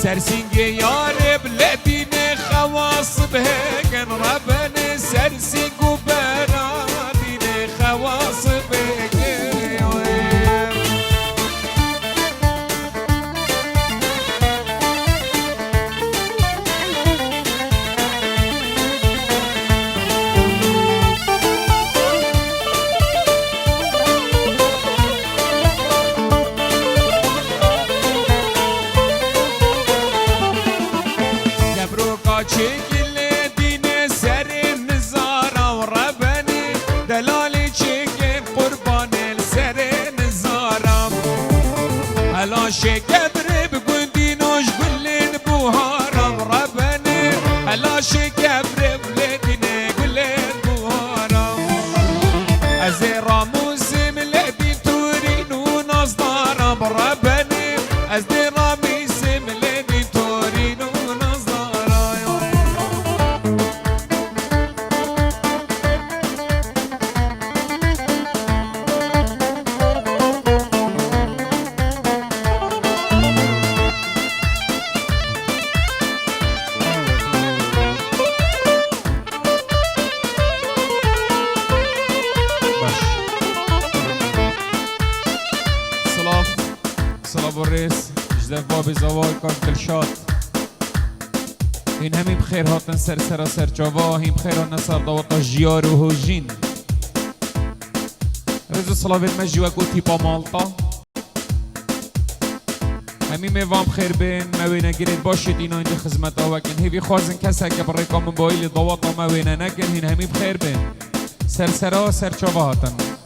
سرسنگ یار بلدین خواص بهگن ربن سرسنگ و برادین خواص بهگن چگل دین سر نزارا و ربنی دلالی چگل قربان سر نزارا هلا شکبر بگون دینوش گلین بوهارا و ربنی هلا شکبر بلدین گلین بوهارا از راموزم لبین تورین و نازدارا و ربنی از رامیزم لبین تورین و الرئيس جدف بابي زوال كان كلشات هين همي بخير هاتن سر سر جوا هين بخير هاتن سر دوات جيار و هوجين رزو صلاة المجي وكو تيبا مالطا همي ميوان بخير بين موينة گريد باشد اينا اند خزمت آوكن هيوي خوازن كسا که بريكا من بايل دوات موينة نگن هين همي بخير بين سر جوا هاتن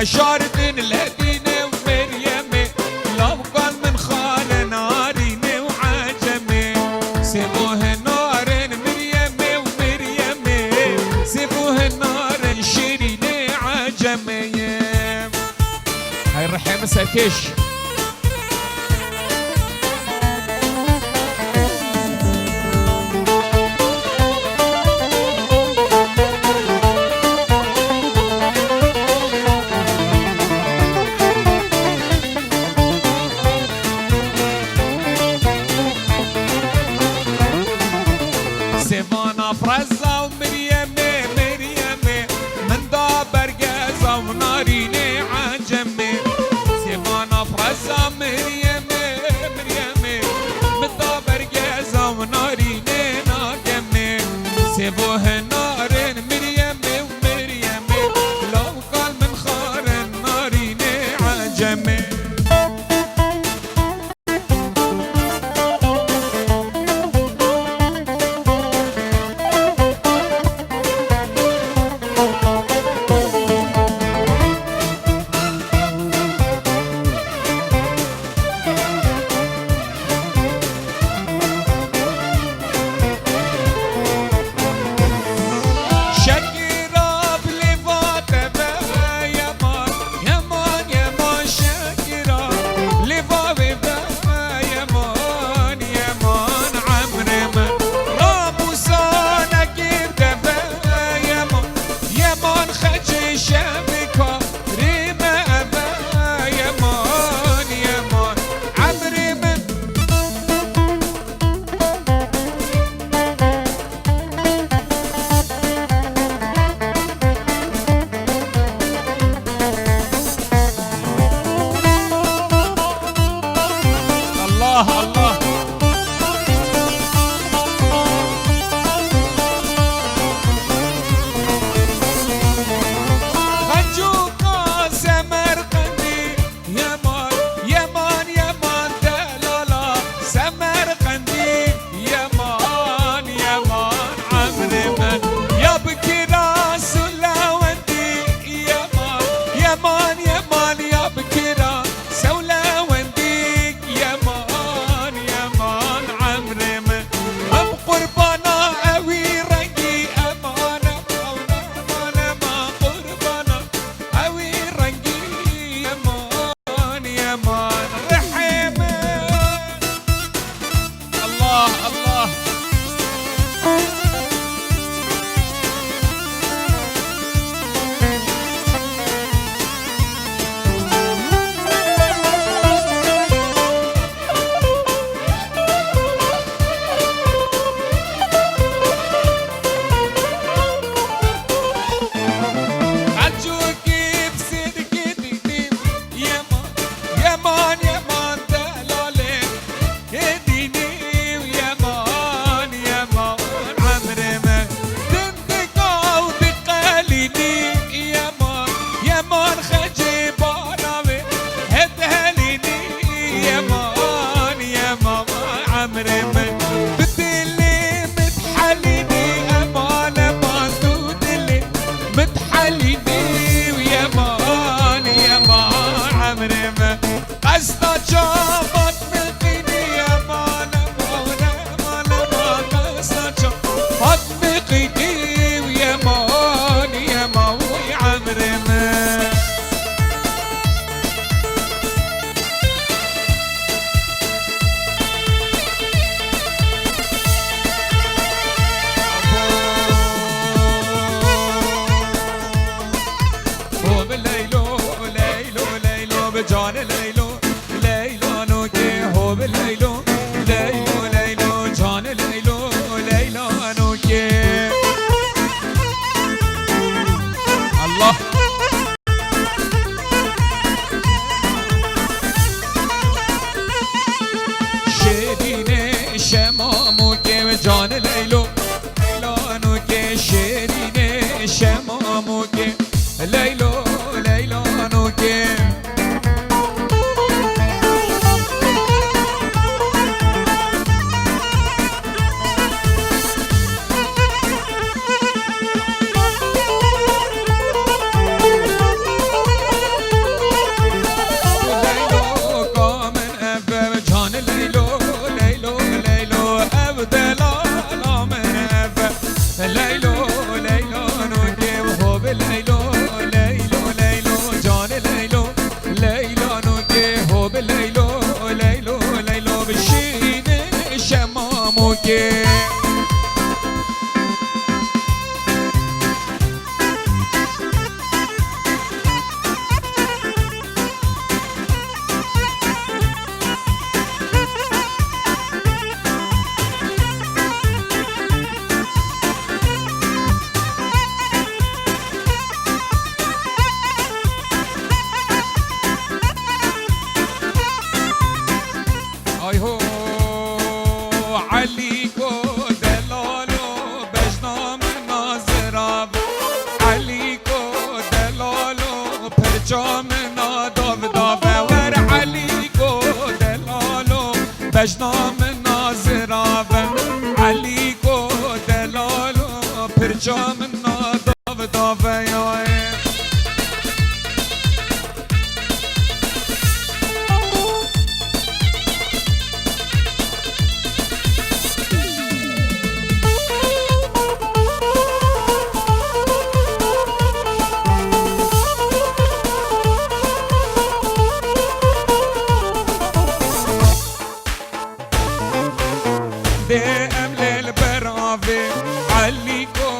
بشاردن الهدينة ومريمة لو قال من خال نارينة وعجمة سيبوه نار مريمة ومريمة سيبوه نار شيرينة عجمة هاي الرحيم ساكش فرزة ومريمة مريمة من دا برقزة وناريني عجمة سيفانا فرزة مريمة مريمة من دا برقزة وناريني ناقمة سيفوه نار مريمة ومريمة لو قال من خار ناريني عجمة يمان يا بكرة سولا ونديك يمان عمرم قصدا جامات مقینی مالا مالا مالا مالا قصدا جامات مقینی ويا ماني يا ماوي عمرم جان لیلو لیلا نوکه هو لیلو لیلو لیلو جان لیلو لیلا نوکه الله شیرین شمامو که جان لیلو لیلا نوکه شیرین شمامو که لیلو لیلا نوکه علیکو دلالو بجنام نازراب علیکو دلالو پرچام ناداو داوه ور علیکو دلالو بجنام نازراب علیکو دلالو پرچام ناداو داوه یای دیم لیل برآوی علیکو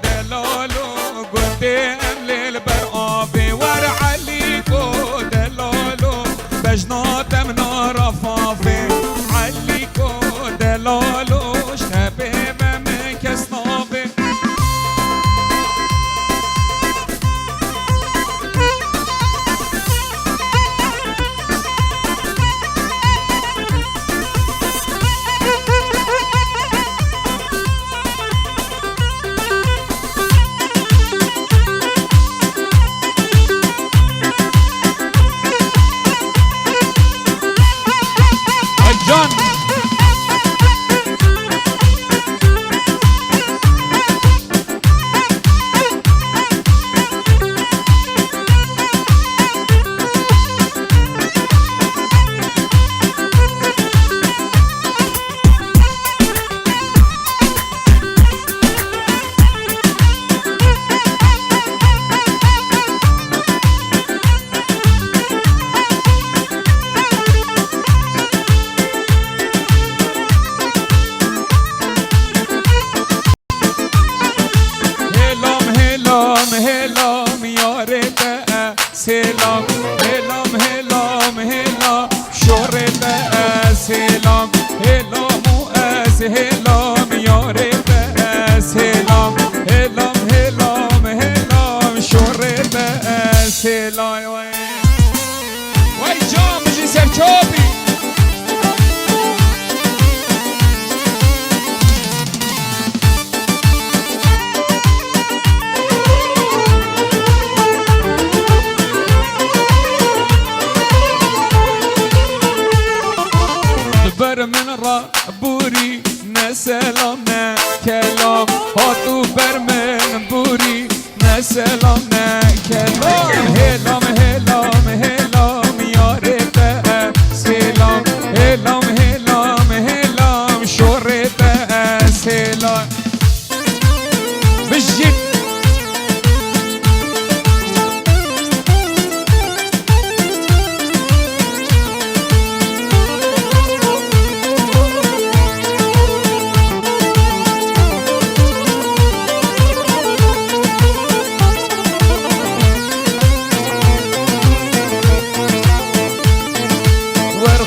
دلالو گفتیم لیل برآوی ور علیکو دلالو بجناتم نارفافی علیکو دلالو شبیبم کسنافی هلام یارته سلام هلام هلام هلام شورته سلام هلام از هلام یارته سلام هلام هلام هلام شورته سلام وای جام بجی سرچوبی بر من را بوری نه سلام نه کلام هاتو بر من بوری نه سلام نه کلام هلام هلام هلام یا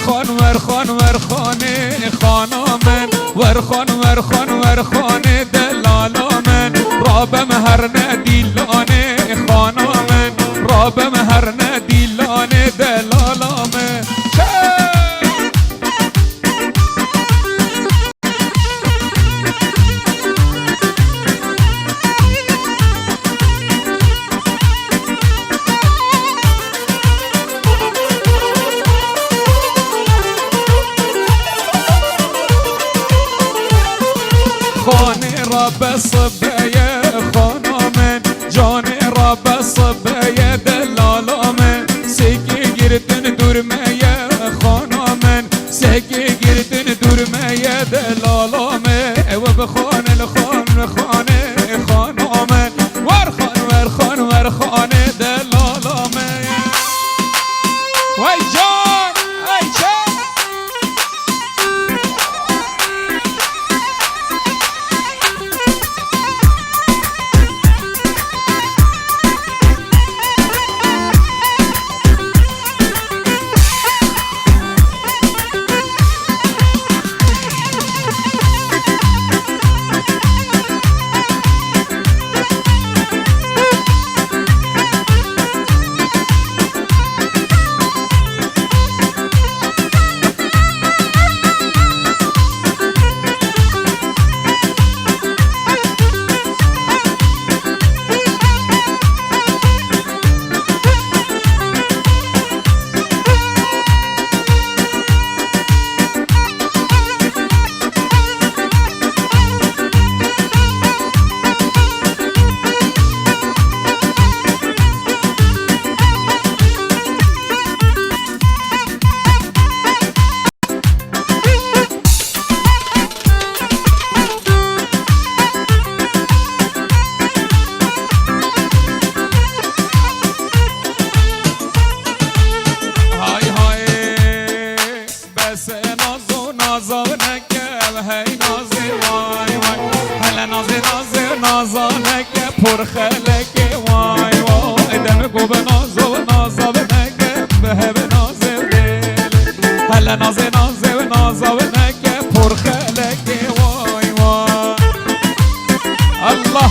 ورخان ورخان ورخانه خانامن ورخان ورخان ورخانه دلالامن رابم هر ندیلانه خانامن رابم هر ندیلانه دلالامن خانه را بصبه خانامن جان را بصبه دلالامن سکی گردن درمه خانامن سکی گردن درمه دلالامن و بخان الخان خانه خانامن ورخان ورخان ورخانه دلالامن وای جان ای جان نازانك پر خلك واي واي دمك وبناز وناز بنك بهب ناز دل هلا ناز ناز وناز بنك پر خلك واي واي الله